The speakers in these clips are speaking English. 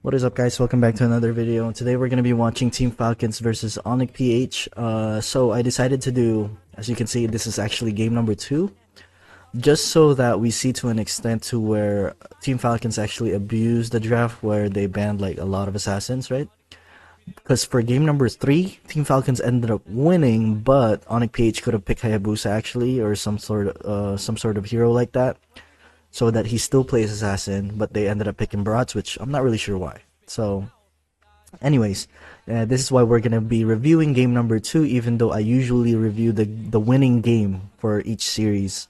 What is up, guys? Welcome back to another video. Today we're going to be watching Team Falcons versus Onic PH. So I decided to do, as you can see, this is actually game number 2. Just so that we see to an extent to where Team Falcons actually abused the draft where they banned like a lot of assassins, right? Because for game number 3, Team Falcons ended up winning, but Onic PH could have picked Hayabusa actually, or some sort of hero like that, so that he still plays assassin, but they ended up picking Barats, which I'm not really sure why. So anyways, this is why we're gonna be reviewing game number 2, even though I usually review the winning game for each series.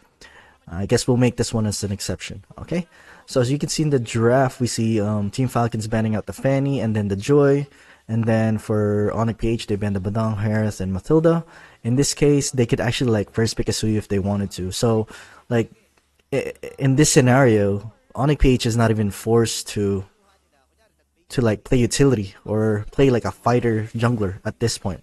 I guess we'll make this one as an exception. Okay, so as you can see in the draft, we see Team Falcons banning out the Fanny and then the Joy, and then for Onic PH they banned the Badang, Harith, and Matilda. In this case, they could actually like first pick a Suyu if they wanted to. So like in this scenario, Onic PH is not even forced to like play utility or play like a fighter jungler at this point.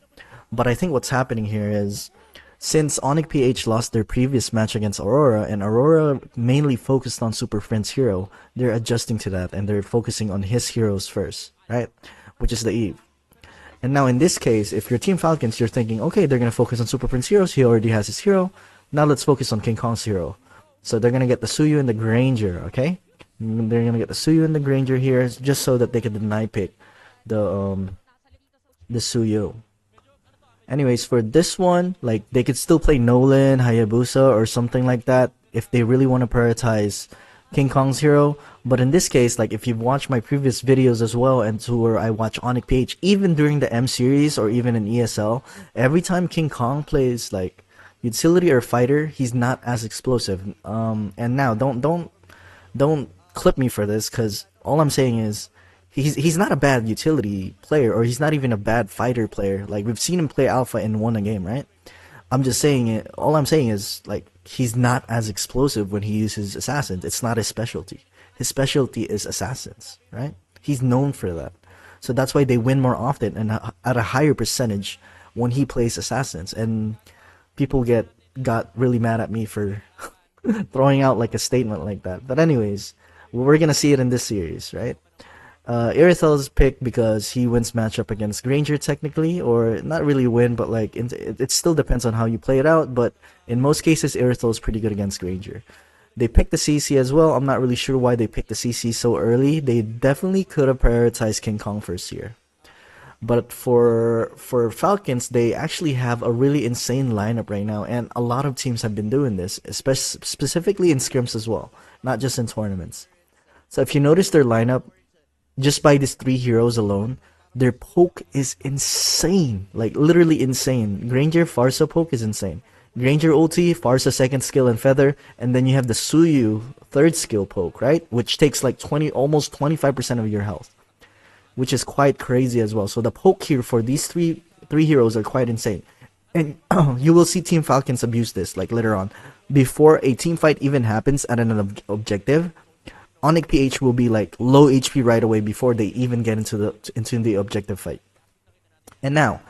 But I think what's happening here is, since Onic PH lost their previous match against Aurora, and Aurora mainly focused on Super Friends hero, they're adjusting to that and they're focusing on his heroes first, right? Which is the Eve. And now in this case, if you're Team Falcons, you're thinking, okay, they're gonna focus on Super Prince heroes, he already has his hero, now let's focus on King Kong's hero. So they're gonna get the Suyu and the Granger, okay? They're gonna get the Suyu and the Granger here just so that they can deny pick the Suyu. Anyways, for this one, like they could still play Nolan, Hayabusa, or something like that if they really want to prioritize King Kong's hero. But in this case, like if you've watched my previous videos as well, and to where I watch Onic PH, even during the M series or even in ESL, every time King Kong plays like utility or fighter, he's not as explosive. And now don't clip me for this, because all I'm saying is he's not a bad utility player, or he's not even a bad fighter player. Like we've seen him play alpha and won a game, right? I'm just saying it. All I'm saying is like he's not as explosive when he uses assassins. It's not his specialty. His specialty is assassins, right? He's known for that. So that's why they win more often and at a higher percentage when he plays assassins. And people got really mad at me for throwing out like a statement like that. But anyways, we're gonna see it in this series, right? Irithel's picked because he wins matchup against Granger technically, or not really win, but like it still depends on how you play it out. But in most cases, Irithel is pretty good against Granger. They picked the CC as well. I'm not really sure why they picked the CC so early. They definitely could have prioritized King Kong first here. But for Falcons, they actually have a really insane lineup right now, and a lot of teams have been doing this, specifically in scrims as well, not just in tournaments. So if you notice their lineup, just by these 3 heroes alone, their poke is insane. Like literally insane. Granger Farsa poke is insane. Granger ulti, Farsa second skill and feather, and then you have the Suyu third skill poke, right? Which takes like almost 25% of your health, which is quite crazy as well. So the poke here for these three heroes are quite insane. And you will see Team Falcons abuse this like later on. Before a team fight even happens at an objective, Onic PH will be like low HP right away before they even get into the objective fight. And now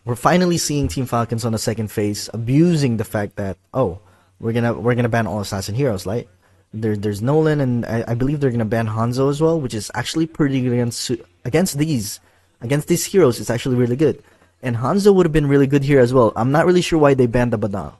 we're finally seeing Team Falcons on the second phase abusing the fact that, oh, we're gonna ban all assassin heroes, right? There's Nolan, and I believe they're gonna ban Hanzo as well, which is actually pretty good against these heroes. It's actually really good, and Hanzo would have been really good here as well. I'm not really sure why they banned the Badang.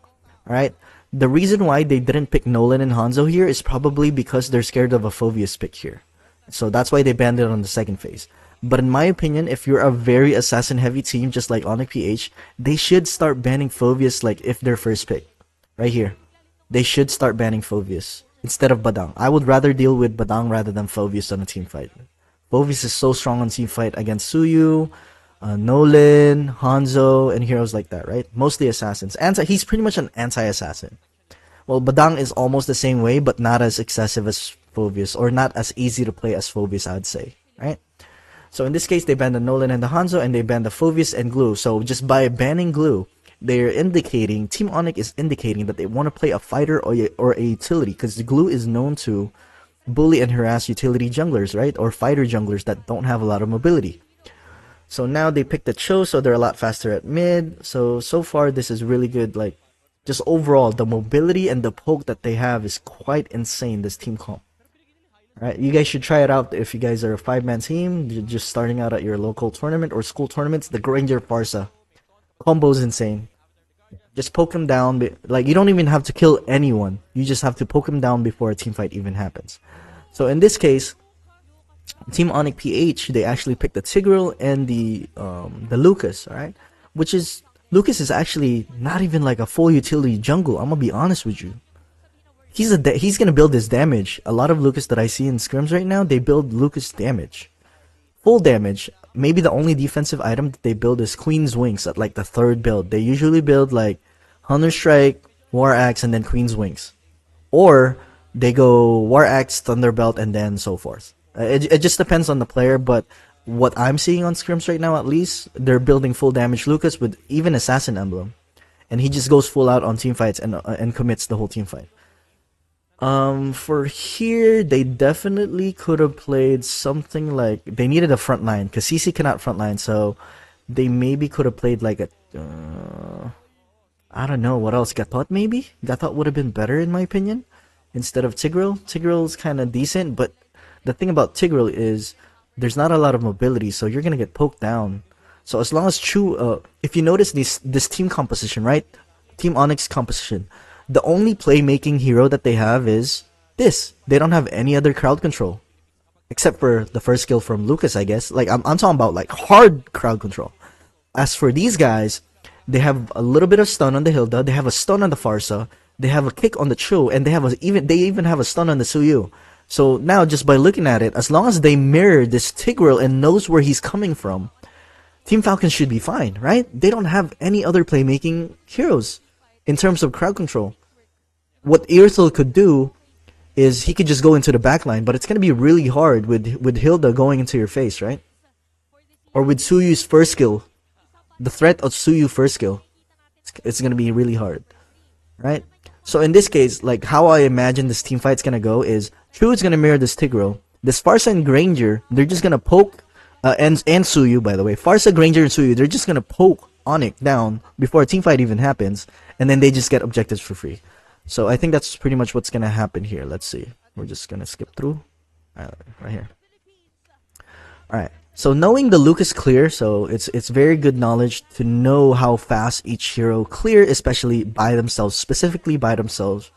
Alright, the reason why they didn't pick Nolan and Hanzo here is probably because they're scared of a Phoveus pick here. So that's why they banned it on the second phase. But in my opinion, if you're a very assassin heavy team just like Onic PH, they should start banning Phoveus like if their first pick. Right here. They should start banning Phoveus instead of Badang. I would rather deal with Badang rather than Phoveus on a team fight. Phoveus is so strong on team fight against Suyu, Nolan, Hanzo, and heroes like that, right? Mostly assassins. He's pretty much an anti-assassin. Well, Badang is almost the same way, but not as excessive as Phoveus, or not as easy to play as Phoveus, I'd say, right? So in this case, they banned the Nolan and the Hanzo, and they banned the Phoveus and Glue. So just by banning Glue, they're indicating, Team Onic is indicating that they want to play a fighter or a utility, because the Glue is known to bully and harass utility junglers, right? Or fighter junglers that don't have a lot of mobility. So now they picked the Cho, so they're a lot faster at mid. So far this is really good. Like, just overall, the mobility and the poke that they have is quite insane, this team comp. Right, you guys should try it out if you guys are a 5-man team. You're just starting out at your local tournament or school tournaments. The Granger Farsa combo's insane. Just poke him down. Like, you don't even have to kill anyone. You just have to poke him down before a team fight even happens. So in this case, Team Onic PH, they actually picked the Tigreal and the Lucas, alright? Which is, Lucas is actually not even like a full utility jungle, I'm gonna be honest with you. He's gonna build his damage. A lot of Lucas that I see in scrims right now, they build Lucas damage. Full damage. Maybe the only defensive item that they build is Queen's Wings at like the 3rd build. They usually build like Hunter Strike, War Axe, and then Queen's Wings. Or they go War Axe, Thunderbelt, and then so forth. It just depends on the player, but what I'm seeing on scrims right now, at least, they're building full damage Lucas with even Assassin Emblem. And he just goes full out on team fights and commits the whole team fight. For here, they definitely could have played something like, they needed a front line, because CC cannot front line, so they maybe could have played like a, I don't know, what else, Gatot maybe? Gatot would have been better in my opinion, instead of Tigreal. Tigreal's kind of decent, but the thing about Tigreal is, there's not a lot of mobility, so you're gonna get poked down. So as long as Chu, if you notice this team composition, right? Team Onyx composition, the only playmaking hero that they have is this. They don't have any other crowd control. Except for the first skill from Lucas, I guess. Like, I'm talking about, like, hard crowd control. As for these guys, they have a little bit of stun on the Hilda, they have a stun on the Farsa, they have a kick on the Chu, and they even have a stun on the Suyu. So now, just by looking at it, as long as they mirror this Tigreal and knows where he's coming from, Team Falcons should be fine, right? They don't have any other playmaking heroes in terms of crowd control. What Irithel could do is he could just go into the backline, but it's going to be really hard with Hilda going into your face, right? Or with Suyu's first skill. The threat of Suyu first skill. It's going to be really hard, right? So in this case, like how I imagine this team fight's going to go is Chu is going to mirror this Tigreal. This Farsa and Granger, they're just going to poke, and Suyu, by the way. Farsa, Granger, and Suyu, they're just going to poke Onic down before a team fight even happens, and then they just get objectives for free. So I think that's pretty much what's gonna happen here. Let's see. We're just gonna skip through. Right here. Alright. So knowing the Lucas clear, so it's very good knowledge to know how fast each hero clear, especially by themselves, specifically by themselves.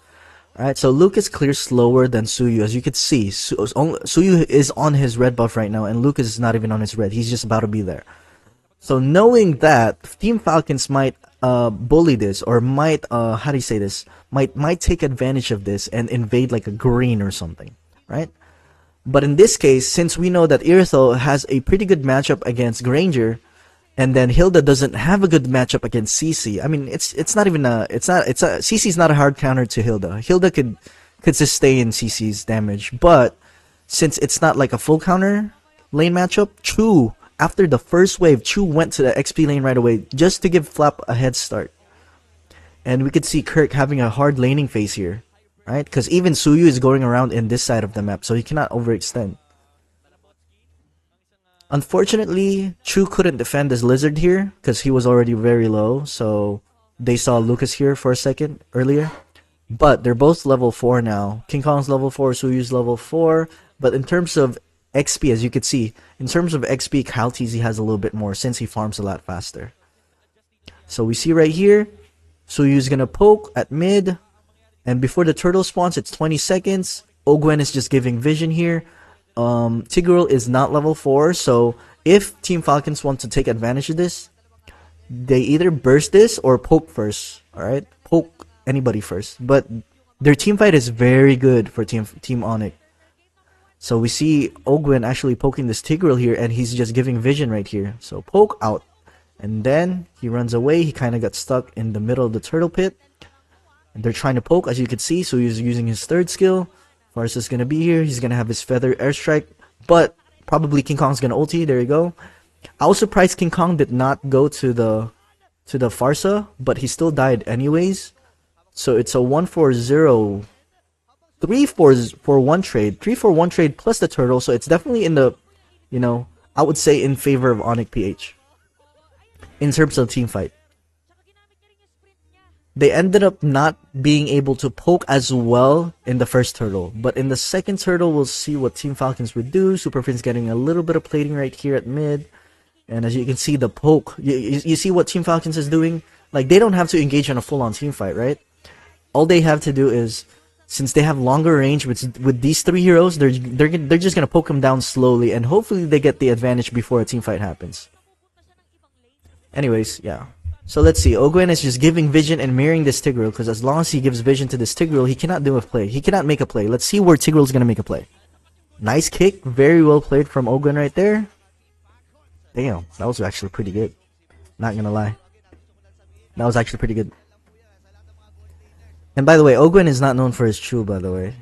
Alright, so Lucas clears slower than Suyu, as you can see. Suyu is on his red buff right now, and Lucas is not even on his red. He's just about to be there. So knowing that, Team Falcons might bully this, or might how do you say this, might take advantage of this and invade like a green or something, right? But in this case, since we know that Irithel has a pretty good matchup against Granger, and then Hilda doesn't have a good matchup against CC. I mean, it's not even a CC's not a hard counter to Hilda. Hilda could sustain CC's damage, but since it's not like a full counter lane matchup, Chu, after the first wave, Chu went to the XP lane right away just to give Flap a head start. And we could see Kirk having a hard laning phase here, right? Because even Suyu is going around in this side of the map, so he cannot overextend. Unfortunately, Chu couldn't defend this lizard here because he was already very low, so they saw Lucas here for a second earlier. But they're both level 4 now. King Kong's level 4, Suyu's level 4. But in terms of XP, as you can see, in terms of XP, Kyle TZ has a little bit more since he farms a lot faster. So we see right here, Suyu's gonna poke at mid, and before the turtle spawns, it's 20 seconds. Ogwen is just giving vision here. Tigreal is not level 4, so if Team Falcons want to take advantage of this, they either burst this or poke first, alright? Poke anybody first. But their team fight is very good for Team Onic. So we see Ogwen actually poking this Tigreal here, and he's just giving vision right here. So poke out. And then he runs away. He kind of got stuck in the middle of the turtle pit. And they're trying to poke, as you can see. So he's using his third skill. Farsa's going to be here. He's going to have his feather airstrike. But probably King Kong's going to ulti. There you go. I was surprised King Kong did not go to the Farsa, but he still died anyways. So it's a 1-4-0. 3-4-1 trade. 3-4-1 trade plus the turtle. So it's definitely in the, you know, I would say in favor of Onic PH. In terms of team fight. they ended up not being able to poke as well in the first turtle. But in the second turtle, we'll see what Team Falcons would do. Super Finn's getting a little bit of plating right here at mid. And as you can see, the poke, you see what Team Falcons is doing? Like, they don't have to engage in a full-on team fight, right? All they have to do is, since they have longer range with these 3 heroes, they're just gonna poke them down slowly, and hopefully they get the advantage before a team fight happens. Anyways, yeah. So let's see. Ogwen is just giving vision and mirroring this Tigreal, because as long as he gives vision to this Tigreal, he cannot do a play. He cannot make a play. Let's see where Tigreal's gonna make a play. Nice kick, very well played from Ogwen right there. Damn, that was actually pretty good. Not gonna lie. That was actually pretty good. And by the way, Ogwen is not known for his Chu, by the way.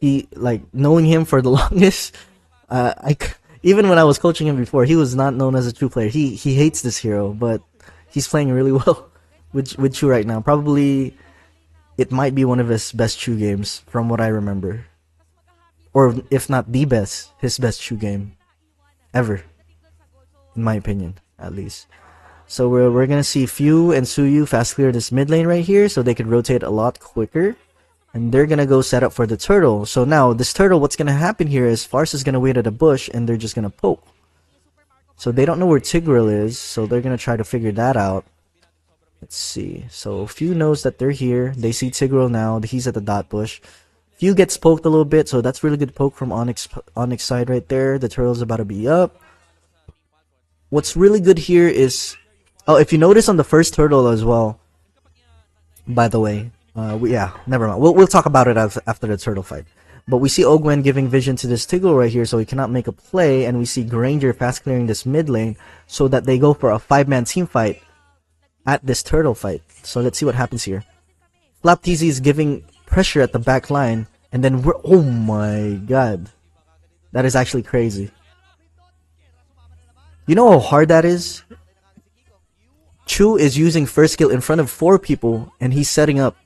He, like, knowing him for the longest, even when I was coaching him before, he was not known as a Chu player. He hates this hero, but he's playing really well with Chu right now. Probably, it might be one of his best Chu games, from what I remember. Or, if not the best, his best Chu game ever. In my opinion, at least. So we're gonna see Fu and Suyu fast clear this mid lane right here, so they could rotate a lot quicker. And they're gonna go set up for the turtle. So now, this turtle, what's gonna happen here is Farce is gonna wait at a bush, and they're just gonna poke. So they don't know where Tigreal is, so they're gonna try to figure that out. Let's see. So Fu knows that they're here. They see Tigreal now. He's at the dot bush. Fu gets poked a little bit, so that's really good poke from Onyx side right there. The turtle's about to be up. What's really good here is... Oh, if you notice on the first turtle as well, by the way, yeah, never mind. We'll talk about it after the turtle fight. But we see Ogwen giving vision to this Tigreal right here, so he cannot make a play, and we see Granger fast clearing this mid lane, so that they go for a 5-man team fight at this turtle fight. So let's see what happens here. Flap TZ is giving pressure at the back line, and then we're... Oh my god. That is actually crazy. You know how hard that is? Chu is using first skill in front of 4 people, and he's setting up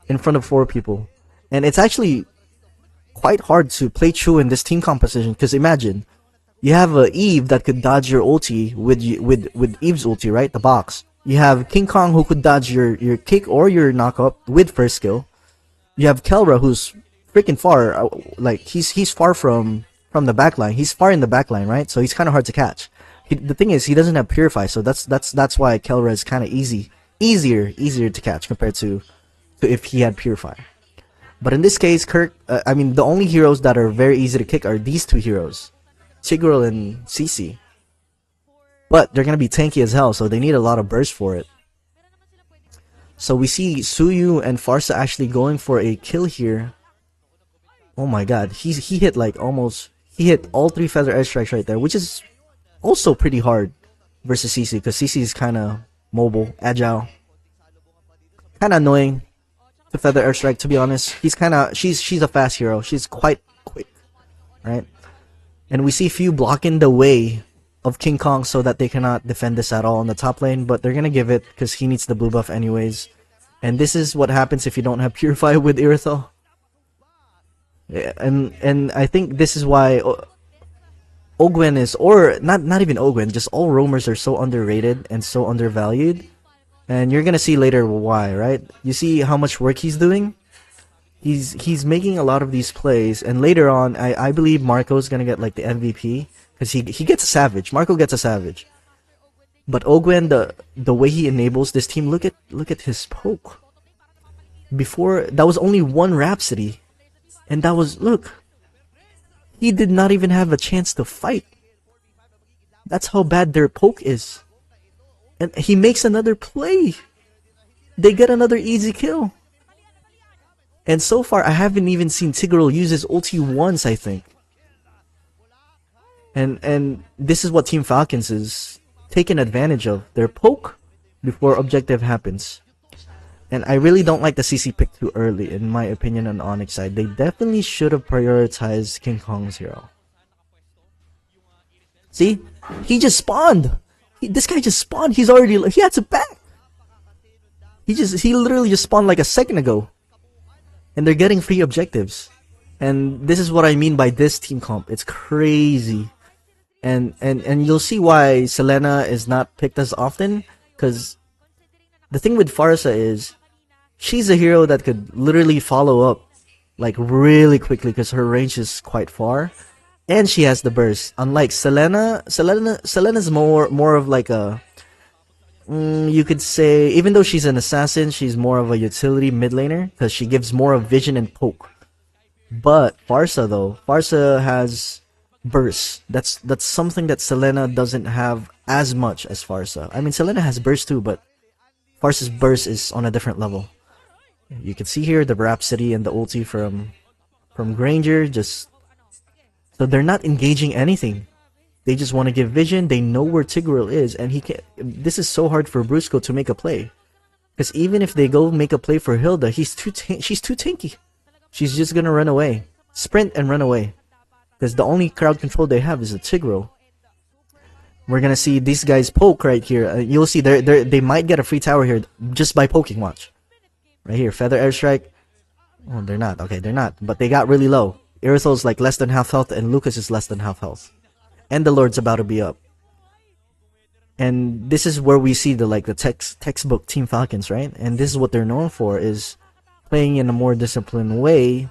in front of 4 people. And it's actually quite hard to play Chu in this team composition, because imagine, you have a Eve that could dodge your ulti with Eve's ulti, right? The box. You have King Kong who could dodge your kick or your knockup with first skill. You have Kelra who's freaking far, like he's far from the backline. He's far in the backline, right? So he's kind of hard to catch. The thing is, he doesn't have Purify, so that's why Kelra is kind of easier to catch compared to if he had Purify. But in this case, I mean, the only heroes that are very easy to kick are these 2 heroes, Tigreal and CC. But they're gonna be tanky as hell, so they need a lot of burst for it. So we see Suyu and Farsa actually going for a kill here. Oh my god, he hit like he hit all 3 feather edge strikes right there, which is also pretty hard versus CC, because CC is kind of mobile, agile, kind of annoying to feather airstrike, to be honest. She's a fast hero. She's quite quick, right? And we see Fu blocking the way of King Kong so that they cannot defend this at all on the top lane, but they're gonna give it because he needs the blue buff anyways. And this is what happens if you don't have Purify with Irithel. Yeah, and I think this is why Ogwen is, or not even Ogwen, just all roamers are so underrated and so undervalued. And you're gonna see later why, right? You see how much work he's doing? He's making a lot of these plays, and later on, I believe Marco's gonna get like the MVP, because he gets a savage. Marco gets a savage. But Ogwen, the way he enables this team, look at his poke. Before, that was only 1 Rhapsody. And that was, look, he did not even have a chance to fight. That's how bad their poke is. And he makes another play. They get another easy kill. And so far, I haven't even seen Tigreal use his ulti once, I think. And this is what Team Falcons is taking advantage of. Their poke before objective happens. And I really don't like the CC pick too early, in my opinion, on Onyx side. They definitely should have prioritized King Kong's hero. See? He just spawned! This guy just spawned! He had to back! He literally just spawned like a second ago. And they're getting free objectives. And this is what I mean by this team comp. It's crazy. And you'll see why Selena is not picked as often, because The thing with Farsa is she's a hero that could literally follow up like really quickly because her range is quite far, and she has the burst. Unlike Selena's more of like a you could say, even though she's an assassin, she's more of a utility mid laner because she gives more of vision and poke. But Farsa has burst. That's something that Selena doesn't have as much as Farsa. I mean, Selena has burst too, but Farsa's burst is on a different level. You can see here the Rhapsody and the ulti from Granger. Just so they're not engaging anything. They just want to give vision. They know where Tigreal is, and he can. This is so hard for Brusco to make a play, because even if they go make a play for Hilda, she's too tanky. She's just gonna run away, sprint and run away, because the only crowd control they have is a Tigreal. We're gonna see these guys poke right here. You'll see they might get a free tower here just by poking. Watch, right here, Feather Airstrike. Oh, they're not. Okay, they're not. But they got really low. Irithel's like less than half health, and Lucas is less than half health. And the Lord's about to be up. And this is where we see the textbook Team Falcons, right? And this is what they're known for, is playing in a more disciplined way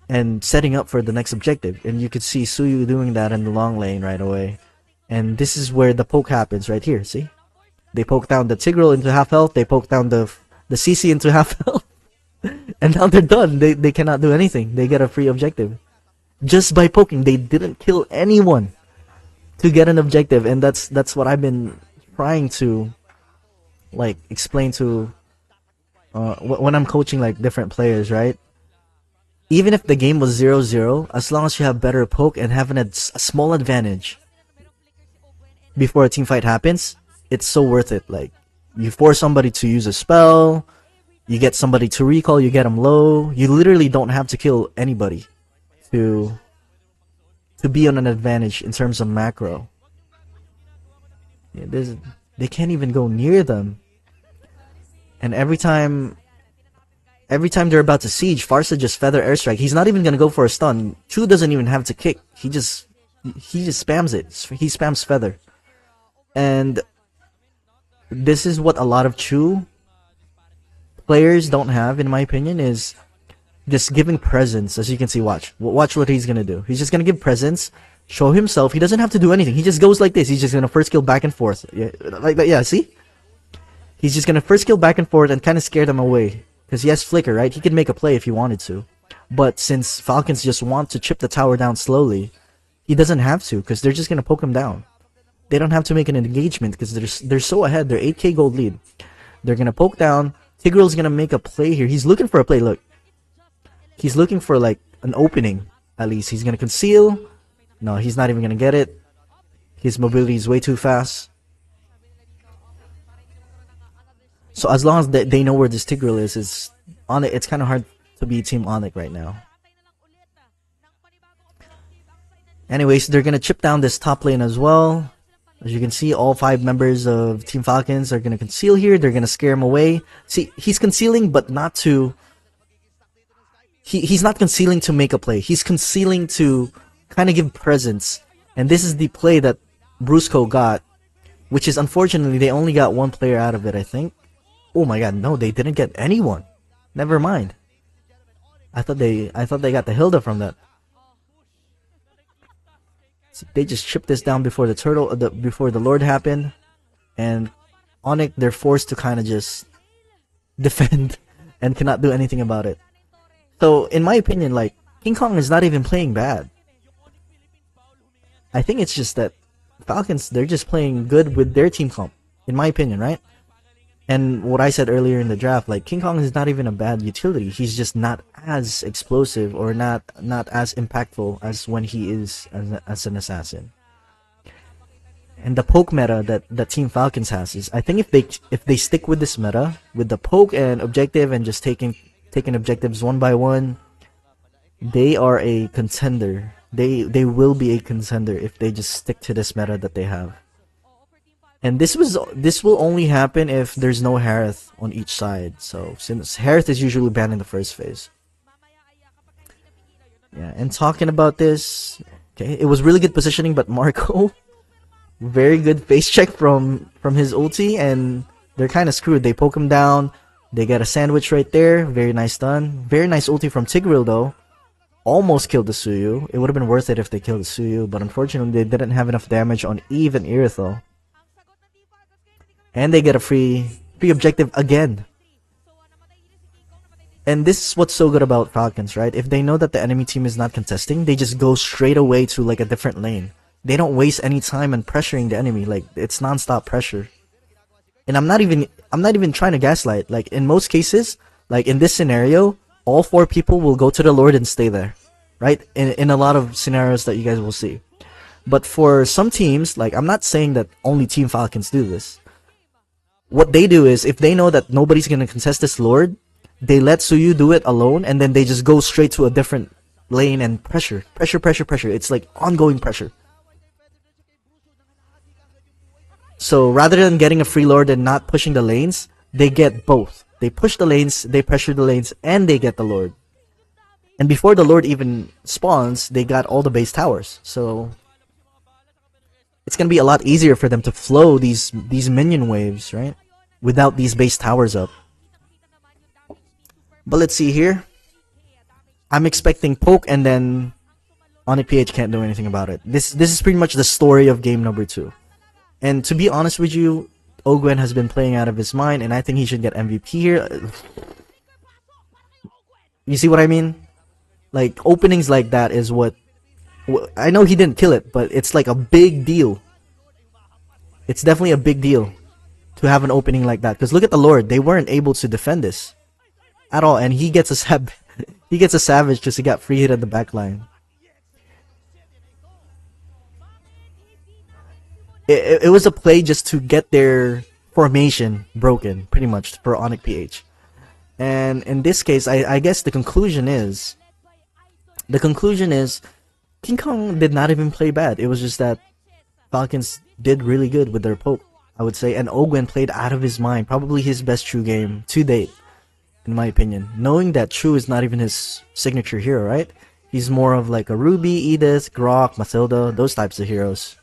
and setting up for the next objective. And you could see Suyu doing that in the long lane right away. And this is where the poke happens right here, see? They poke down the Tigreal into half health, they poke down the CC into half health. And now they're done. They cannot do anything. They get a free objective. Just by poking, they didn't kill anyone to get an objective, and that's what I've been trying to like explain to when I'm coaching like different players, right? Even if the game was 0-0, as long as you have better poke and having a small advantage before a team fight happens, it's so worth it. Like, you force somebody to use a spell, you get somebody to recall, you get them low. You literally don't have to kill anybody to be on an advantage in terms of macro. Yeah, they can't even go near them. And every time they're about to siege, Farsa just Feather Airstrike. He's not even gonna go for a stun. Chu doesn't even have to kick. He just spams it. He spams Feather. And this is what a lot of Chu players don't have, in my opinion, is just giving presence. As you can see, watch what he's gonna do. He's just gonna give presence, show himself. He doesn't have to do anything. He just goes like this. He's just gonna first kill back and forth. Yeah, like that. Yeah, see? He's just gonna first kill back and forth and kind of scare them away. Because he has Flicker, right? He could make a play if he wanted to. But since Falcons just want to chip the tower down slowly, he doesn't have to, because they're just gonna poke him down. They don't have to make an engagement because they're so ahead. They're 8k gold lead. They're gonna poke down. Tigreal's gonna make a play here. He's looking for a play. Look. He's looking for like an opening, at least. He's gonna conceal. No, he's not even gonna get it. His mobility is way too fast. So as long as they know where this Tigreal is, it's kind of hard to be Team Onic right now. Anyways, they're gonna chip down this top lane as well. As you can see, all 5 members of Team Falcons are gonna conceal here. They're gonna scare him away. See, he's concealing, but not to... He's not concealing to make a play. He's concealing to kind of give presence. And this is the play that Brusco got, which is unfortunately they only got 1 player out of it, I think. Oh my god, no, they didn't get anyone. Never mind. I thought they got the Hilda from that. So they just chipped this down before before the Lord happened, and Onic, they're forced to kind of just defend and cannot do anything about it. So, in my opinion, like, King Kong is not even playing bad. I think it's just that Falcons, they're just playing good with their team comp, in my opinion, right? And what I said earlier in the draft, like, King Kong is not even a bad utility. He's just not as explosive or not as impactful as when he is as an assassin. And the poke meta that Team Falcons has is, I think if they stick with this meta, with the poke and objective and just taking objectives one by one, they are a contender. They will be a contender if they just stick to this meta that they have. And this will only happen if there's no Harith on each side. So since Harith is usually banned in the first phase. Yeah, and talking about this, okay, it was really good positioning, but Marco, very good face check from his ulti, and they're kind of screwed. They poke him down. They get a sandwich right there. Very nice done. Very nice ulti from Tigreal though. Almost killed the Suyu. It would have been worth it if they killed the Suyu, but unfortunately they didn't have enough damage on Eve and Irithel. And they get a free objective again. And this is what's so good about Falcons, right? If they know that the enemy team is not contesting, they just go straight away to like a different lane. They don't waste any time in pressuring the enemy. Like, it's non-stop pressure. And I'm not even trying to gaslight. Like, in most cases, like in this scenario, all 4 people will go to the Lord and stay there, right? In a lot of scenarios that you guys will see. But for some teams, like, I'm not saying that only Team Falcons do this. What they do is, if they know that nobody's gonna contest this Lord, they let Suyu do it alone, and then they just go straight to a different lane and pressure. It's like ongoing pressure. So rather than getting a free Lord and not pushing the lanes, they get both. They push the lanes, they pressure the lanes, and they get the Lord. And before the Lord even spawns, they got all the base towers. So it's gonna be a lot easier for them to flow these minion waves, right? Without these base towers up. But let's see here. I'm expecting poke, and then Onic PH can't do anything about it. This is pretty much the story of game number 2. And to be honest with you, Ogwen has been playing out of his mind, and I think he should get MVP here. You see what I mean? Like, openings like that is what... I know he didn't kill it, but it's like a big deal. It's definitely a big deal to have an opening like that. Because look at the Lord. They weren't able to defend this at all, and he gets a he gets a savage because he got free hit at the back line. It was a play just to get their formation broken, pretty much, for Onic PH. And in this case, I guess the conclusion is King Kong did not even play bad. It was just that Falcons did really good with their poke, I would say, and Ogwen played out of his mind. Probably his best True game to date, in my opinion. Knowing that True is not even his signature hero, right? He's more of like a Ruby, Edith, Grok, Mathilda, those types of heroes,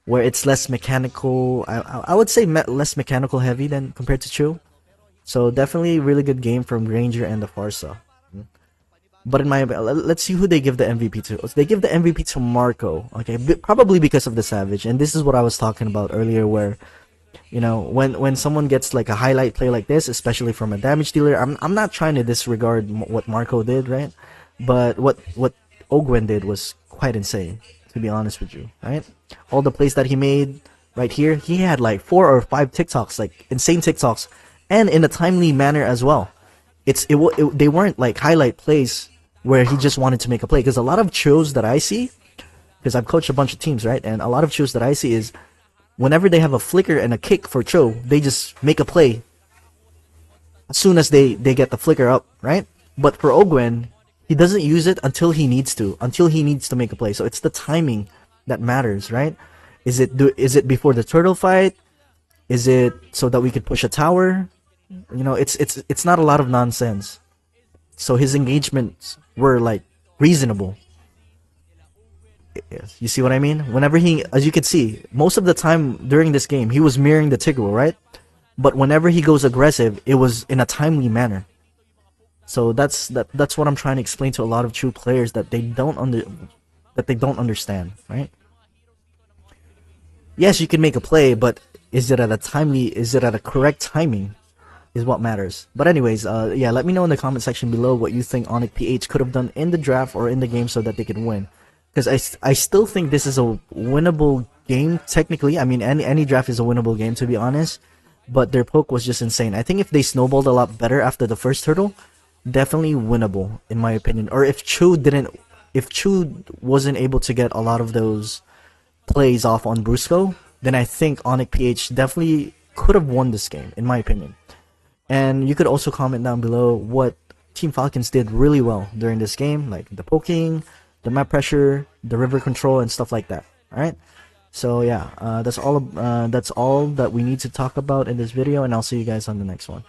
where it's less mechanical. I would say less mechanical heavy than compared to True. So definitely really good game from Ranger and the Farsa. But in my, let's see who they give the MVP to. They give the MVP to Marco. Okay, probably because of the Savage. And this is what I was talking about earlier, where, you know, when someone gets like a highlight play like this, especially from a damage dealer, I'm not trying to disregard what Marco did, right? But what Ogwen did was quite insane, to be honest with you, right? All the plays that he made right here, he had like 4 or 5 TikToks, like insane TikToks, and in a timely manner as well. They weren't like highlight plays where he just wanted to make a play, because a lot of Chos that I see, because I've coached a bunch of teams, right? And a lot of Chos that I see is whenever they have a flicker and a kick for Cho, they just make a play as soon as they get the flicker up, right? But for Ogwen, he doesn't use it until he needs to make a play. So it's the timing that matters, right? Is it before the turtle fight? Is it so that we could push a tower? You know, it's not a lot of nonsense. So his engagements were like reasonable. You see what I mean? Whenever he, as you can see, most of the time during this game, he was mirroring the Tigreal, right? But whenever he goes aggressive, it was in a timely manner. So that's what I'm trying to explain to a lot of true players, that they don't understand, right? Yes, you can make a play, but is it at a correct timing is what matters. But anyways, yeah, let me know in the comment section below what you think Onic PH could have done in the draft or in the game so that they could win. Because I still think this is a winnable game, technically. I mean, any draft is a winnable game, to be honest. But their poke was just insane. I think if they snowballed a lot better after the first hurdle, definitely winnable, in my opinion. Or if Chu wasn't able to get a lot of those plays off on Brusco, then I think Onic PH definitely could have won this game, in my opinion. And you could also comment down below what Team Falcons did really well during this game, like the poking, the map pressure, the river control, and stuff like that. Alright? So yeah, that's all that we need to talk about in this video, and I'll see you guys on the next one.